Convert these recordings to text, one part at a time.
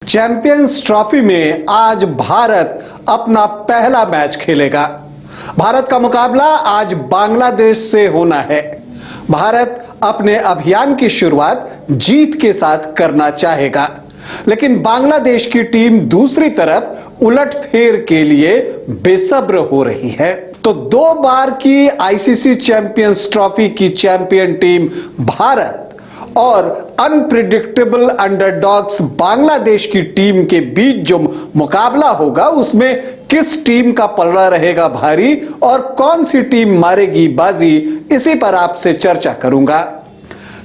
Champions trophy में आज भारत अपना पहला मैच खेलेगा। भारत का मुकाबला आज बांग्लादेश से होना है। भारत अपने अभियान की शुरुआत जीत के साथ करना चाहेगा, लेकिन बांग्लादेश की टीम दूसरी तरफ उलटफेर के लिए बेसब्र हो रही है। तो 2 बार की आईसीसी चैंपियंस ट्रॉफी की चैंपियन टीम भारत और अनप्रिडिक्टेबल अंडरडॉग्स बांग्लादेश की टीम के बीच जो मुकाबला होगा, उसमें किस टीम का पलड़ा रहेगा भारी और कौन सी टीम मारेगी बाजी, इसी पर आपसे चर्चा करूंगा।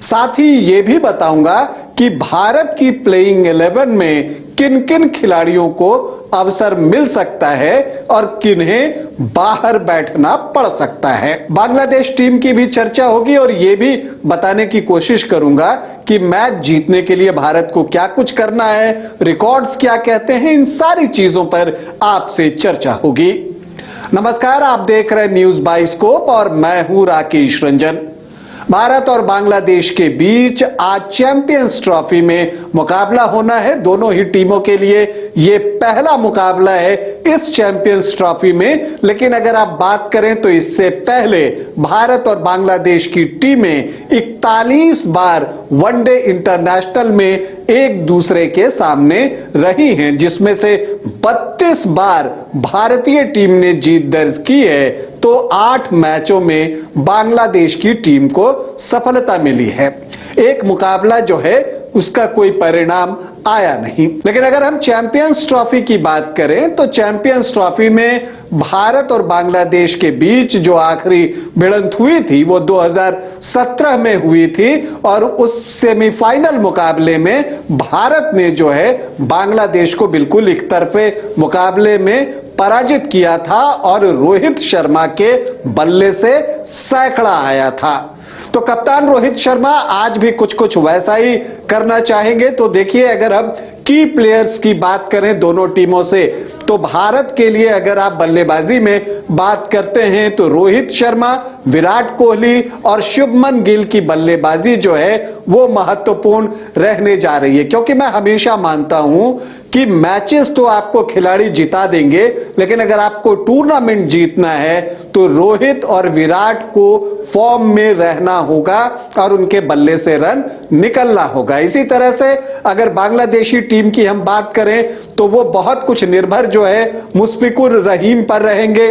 साथ ही यह भी बताऊंगा कि भारत की प्लेइंग 11 में किन किन खिलाड़ियों को अवसर मिल सकता है और किन्हें बाहर बैठना पड़ सकता है। बांग्लादेश टीम की भी चर्चा होगी और यह भी बताने की कोशिश करूंगा कि मैच जीतने के लिए भारत को क्या कुछ करना है, रिकॉर्ड्स क्या कहते हैं, इन सारी चीजों पर आपसे चर्चा होगी। नमस्कार, आप देख रहे हैं न्यूज बाइस्कोप और मैं हूं राकेश रंजन। भारत और बांग्लादेश के बीच आज चैंपियंस ट्रॉफी में मुकाबला होना है। दोनों ही टीमों के लिए यह पहला मुकाबला है इस चैंपियंस ट्रॉफी में। लेकिन अगर आप बात करें तो इससे पहले भारत और बांग्लादेश की टीमें 41 बार वनडे इंटरनेशनल में एक दूसरे के सामने रही हैं, जिसमें से 32 बार भारतीय टीम ने जीत दर्ज की है, तो 8 मैचों में बांग्लादेश की टीम को सफलता मिली है। एक मुकाबला जो है उसका कोई परिणाम आया नहीं। लेकिन अगर हम चैंपियंस ट्रॉफी की बात करें तो चैंपियंस ट्रॉफी में भारत और बांग्लादेश के बीच जो आखिरी भिड़ंत हुई थी वो 2017 में हुई थी और उस सेमीफाइनल मुकाबले में भारत ने जो है बांग्लादेश को बिल्कुल एक तरफे मुकाबले में पराजित किया था और रोहित शर्मा के बल्ले से सैकड़ा आया था। तो कप्तान रोहित शर्मा आज भी कुछ वैसा ही करना चाहेंगे। तो देखिए, अगर हम की प्लेयर्स की बात करें दोनों टीमों से, तो भारत के लिए अगर आप बल्लेबाजी में बात करते हैं तो रोहित शर्मा, विराट कोहली और शुभमन गिल की बल्लेबाजी जो है वो महत्वपूर्ण रहने जा रही है। क्योंकि मैं हमेशा मानता हूं कि मैचेस तो आपको खिलाड़ी जिता देंगे, लेकिन अगर आपको टूर्नामेंट जीतना है तो रोहित और विराट को फॉर्म में रहना होगा और उनके बल्ले से रन निकलना होगा। इसी तरह से अगर बांग्लादेशी टीम की हम बात करें तो वो बहुत कुछ निर्भर जो है मुशफिकुर रहीम पर रहेंगे।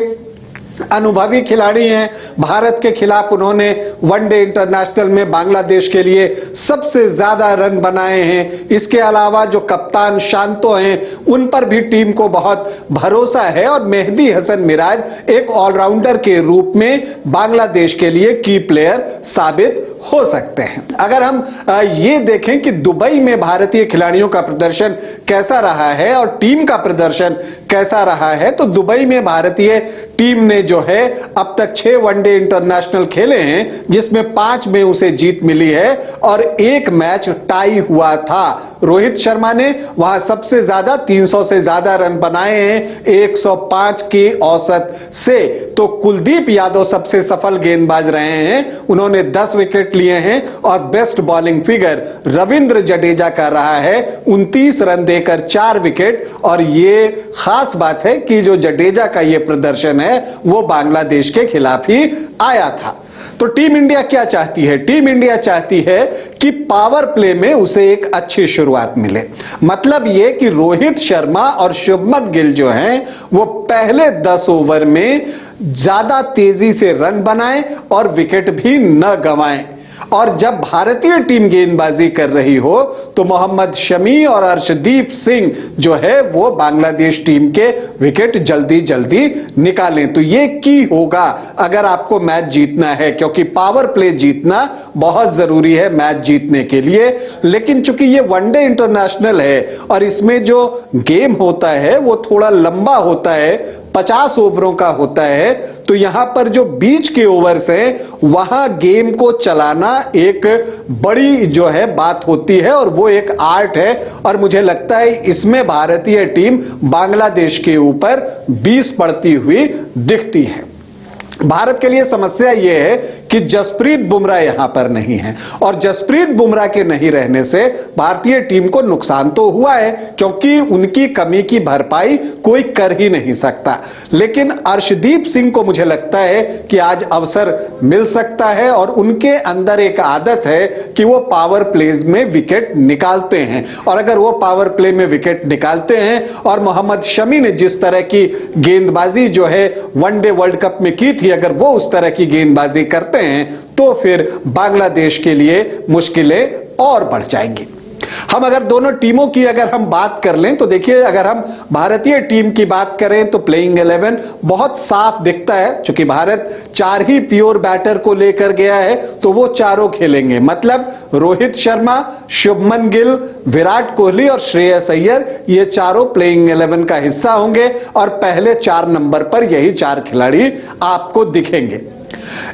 अनुभवी खिलाड़ी हैं। भारत के खिलाफ उन्होंने वनडे इंटरनेशनल में बांग्लादेश के लिए सबसे ज्यादा रन बनाए हैं। इसके अलावा जो कप्तान शांतो हैं उन पर भी टीम को बहुत भरोसा है और मेहदी हसन मिराज एक ऑलराउंडर के रूप में बांग्लादेश के लिए की प्लेयर साबित हो सकते हैं। अगर हम ये देखें कि दुबई में भारतीय खिलाड़ियों का प्रदर्शन कैसा रहा है और टीम का प्रदर्शन कैसा रहा है, तो दुबई में भारतीय टीम ने जो है अब तक 6 वनडे इंटरनेशनल खेले हैं, जिसमें 5 में उसे जीत मिली है और 1 मैच टाई हुआ था। रोहित शर्मा ने वहां सबसे ज्यादा 300 से ज्यादा रन बनाए हैं 105 की औसत से। तो कुलदीप यादव सबसे सफल गेंदबाज रहे हैं, उन्होंने 10 विकेट लिए हैं और best bowling figure Ravindra Jadeja का रहा है 29 रन देकर 4 विकेट। और ये खास बात है कि जो जडेजा का ये प्रदर्शन है वो बांग्लादेश के खिलाफ ही आया था। तो टीम इंडिया क्या चाहती है? टीम इंडिया चाहती है कि पावर प्ले में उसे एक अच्छी शुरुआत मिले। मतलब यह कि रोहित शर्मा और शुभमन गिल जो हैं वो पहले 10 ओवर में ज्यादा तेजी से रन बनाएं और विकेट भी न गंवाएं। और जब भारतीय टीम गेंदबाजी कर रही हो तो मोहम्मद शमी और अर्शदीप सिंह जो है वो बांग्लादेश टीम के विकेट जल्दी जल्दी निकालें। तो ये की होगा अगर आपको मैच जीतना है, क्योंकि पावर प्ले जीतना बहुत जरूरी है मैच जीतने के लिए। लेकिन चूंकि ये वनडे इंटरनेशनल है और इसमें जो गेम होता है वो थोड़ा लंबा होता है, 50 ओवरों का होता है, तो यहां पर जो बीच के ओवर्स हैं वहां गेम को चलाना एक बड़ी जो है बात होती है और वो एक आर्ट है। और मुझे लगता है इसमें भारतीय टीम बांग्लादेश के ऊपर 20 पड़ती हुई दिखती है। भारत के लिए समस्या यह है कि जसप्रीत बुमराह यहां पर नहीं है, और जसप्रीत बुमराह के नहीं रहने से भारतीय टीम को नुकसान तो हुआ है, क्योंकि उनकी कमी की भरपाई कोई कर ही नहीं सकता। लेकिन अर्शदीप सिंह को मुझे लगता है कि आज अवसर मिल सकता है, और उनके अंदर एक आदत है कि वो पावर प्लेज में विकेट निकालते हैं, और अगर वो पावर प्ले में विकेट निकालते हैं और मोहम्मद शमी ने जिस तरह की गेंदबाजी जो है वनडे वर्ल्ड कप में की थी, अगर वो उस तरह की गेंदबाजी करते हैं तो फिर बांग्लादेश के लिए मुश्किलें और बढ़ जाएंगी। हम अगर दोनों टीमों की अगर हम बात कर लें तो देखिए, अगर हम भारतीय टीम की बात करें तो प्लेइंग 11 बहुत साफ दिखता है। चूंकि भारत 4 ही प्योर बैटर को लेकर गया है तो वो चारों खेलेंगे, मतलब रोहित शर्मा, शुभमन गिल, विराट कोहली और श्रेयस अय्यर, ये चारों प्लेइंग 11 का हिस्सा होंगे, और पहले 4 नंबर पर यही 4 खिलाड़ी आपको दिखेंगे।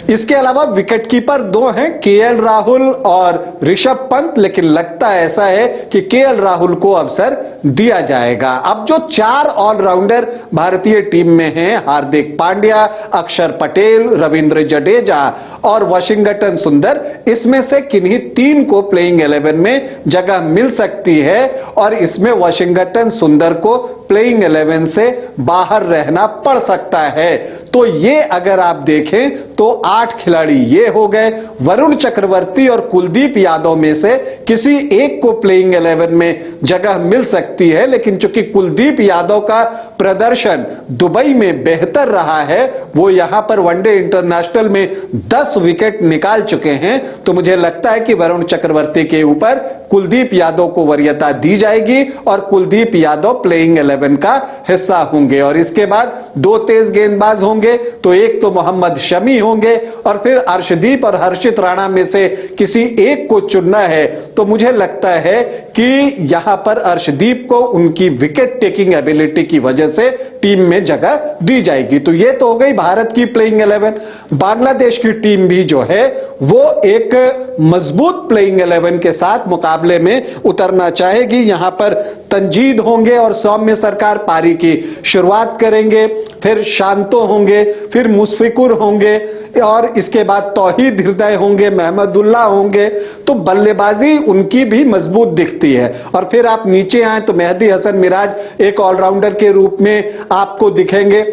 इसके अलावा विकेटकीपर 2 हैं, केएल राहुल और ऋषभ पंत, लेकिन लगता ऐसा है कि केएल राहुल को अवसर दिया जाएगा। अब जो 4 ऑलराउंडर भारतीय टीम में हैं, हार्दिक पांड्या, अक्षर पटेल, रविंद्र जडेजा और वाशिंगटन सुंदर, इसमें से किन्हीं 3 को प्लेइंग 11 में जगह मिल सकती है, और इसमें वाशिंगटन सुंदर को प्लेइंग 11 से बाहर रहना पड़ सकता है। तो ये अगर आप देखें तो 8 खिलाड़ी ये हो गए। वरुण चक्रवर्ती और कुलदीप यादव में से किसी एक को प्लेइंग 11 में जगह मिल सकती है, लेकिन चूंकि कुलदीप यादव का प्रदर्शन दुबई में बेहतर रहा है, वो यहां पर वनडे इंटरनेशनल में 10 विकेट निकाल चुके हैं, तो मुझे लगता है कि वरुण चक्रवर्ती के ऊपर कुलदीप यादव को वरीयता दी जाएगी और कुलदीप यादव प्लेइंग 11 का हिस्सा होंगे। और इसके बाद 2 तेज गेंदबाज होंगे, तो एक तो मोहम्मद शमी होंगे और फिर अर्शदीप और हर्षित राणा में से किसी एक को चुनना है। तो मुझे लगता है कि यहां पर अर्शदीप को उनकी विकेट टेकिंग एबिलिटी की वजह से टीम में जगह दी जाएगी। तो यह तो हो गई भारत की प्लेइंग 11। बांग्लादेश की टीम भी जो है वो एक मजबूत प्लेइंग 11 के साथ मुकाबले में उतरना चाहेगी। यहां पर तंजीद होंगे और सौम्य सरकार पारी की शुरुआत करेंगे, फिर शांतो होंगे, फिर मुशफिकुर होंगे, और इसके बाद तौहीद हृदय होंगे, महमदुल्लाह होंगे। तो बल्लेबाजी उनकी भी मजबूत दिखती है। और फिर आप नीचे आए तो मेहदी हसन मिराज एक ऑलराउंडर के रूप में आपको दिखेंगे।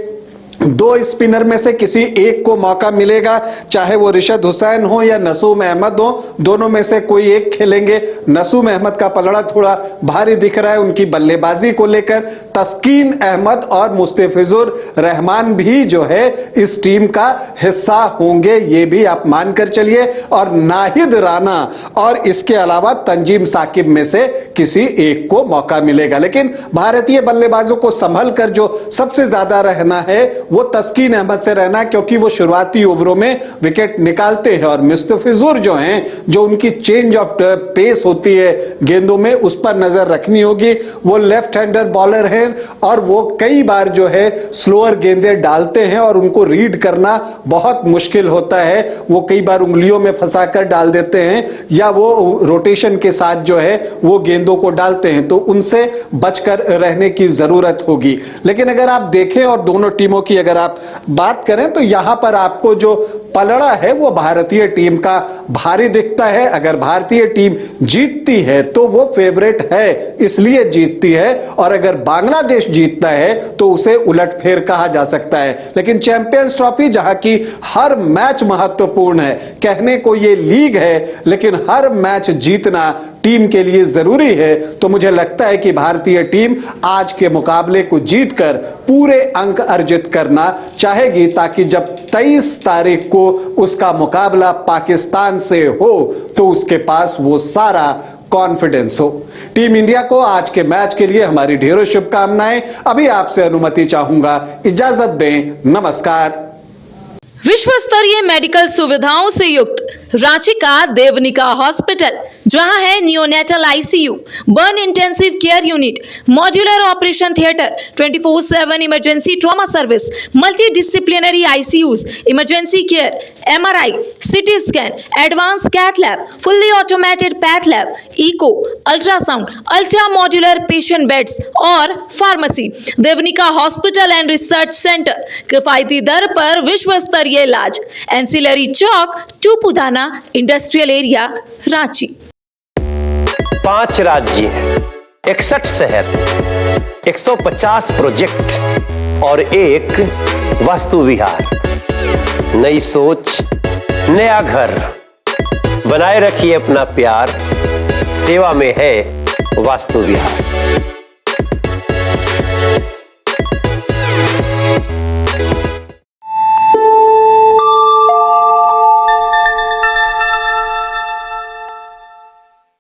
2 स्पिनर में से किसी एक को मौका मिलेगा, चाहे वो रिशद हुसैन हो या नसूम अहमद हो, दोनों में से कोई एक खेलेंगे। नसूम अहमद का पलड़ा थोड़ा भारी दिख रहा है उनकी बल्लेबाजी को लेकर। तस्कीन अहमद और मुस्तफिजुर रहमान भी जो है इस टीम का हिस्सा होंगे, ये भी आप मानकर चलिए। और नाहिद राणा और इसके अलावा तंजीम साकिब में से किसी एक को मौका मिलेगा। लेकिन भारतीय बल्लेबाजों को संभल कर जो सबसे ज्यादा रहना है वो तस्कीन अहमद से रहना, क्योंकि वो शुरुआती ओवरों में विकेट निकालते हैं। और मुस्तफिजुर जो हैं, जो उनकी चेंज ऑफ पेस होती है गेंदों में, उस पर नजर रखनी होगी। वो लेफ्ट हैंडर बॉलर हैं और वो कई बार जो है स्लोअर गेंदें डालते हैं और उनको रीड करना बहुत मुश्किल होता है। वो कई बार उंगलियों में फंसाकर डाल देते हैं या वो रोटेशन के साथ जो है वो गेंदों को डालते हैं, तो उनसे बचकर रहने की जरूरत होगी। लेकिन अगर आप देखें और दोनों टीमों की अगर आप बात करें तो यहां पर आपको जो पलड़ा है वो भारतीय टीम का भारी दिखता है। अगर भारतीय टीम जीतती है तो वो फेवरेट है, इसलिए जीतती है, और अगर बांग्लादेश जीतता है तो उसे उलटफेर कहा जा सकता है। लेकिन चैंपियंस ट्रॉफी जहां की हर मैच महत्वपूर्ण है, कहने को ये लीग है लेकिन हर मैच जीतना टीम के लिए जरूरी है, तो मुझे लगता है कि भारतीय टीम आज के मुकाबले को जीतकर पूरे अंक अर्जित करना चाहेगी, ताकि जब 23 तारीख को उसका मुकाबला पाकिस्तान से हो तो उसके पास वो सारा कॉन्फिडेंस हो। टीम इंडिया को आज के मैच के लिए हमारी ढेरों शुभकामनाएं। अभी आपसे अनुमति चाहूंगा, इजाजत दें, नमस्कार। विश्व स्तरीय मेडिकल सुविधाओं से युक्त रांची का देवनिका हॉस्पिटल, जहां है neonatal ICU, burn intensive care unit, modular operation theatre, 24/7 emergency trauma service, multi disciplinary ICUs, emergency care, MRI, CT scan, advance cath lab, fully automated path lab, echo, ultrasound, ultra modular patient beds और pharmacy. Devnika hospital and research centre, किफायती दर पर विश्व स्तरीय इलाज, ancillary Chowk, Tupudana industrial area, Ranchi. 5 राज्य, 61 शहर, 150 project और एक वास्तु विहार। नई सोच, नया घर। बनाए रखिए अपना प्यार, सेवा में है वास्तु विहार।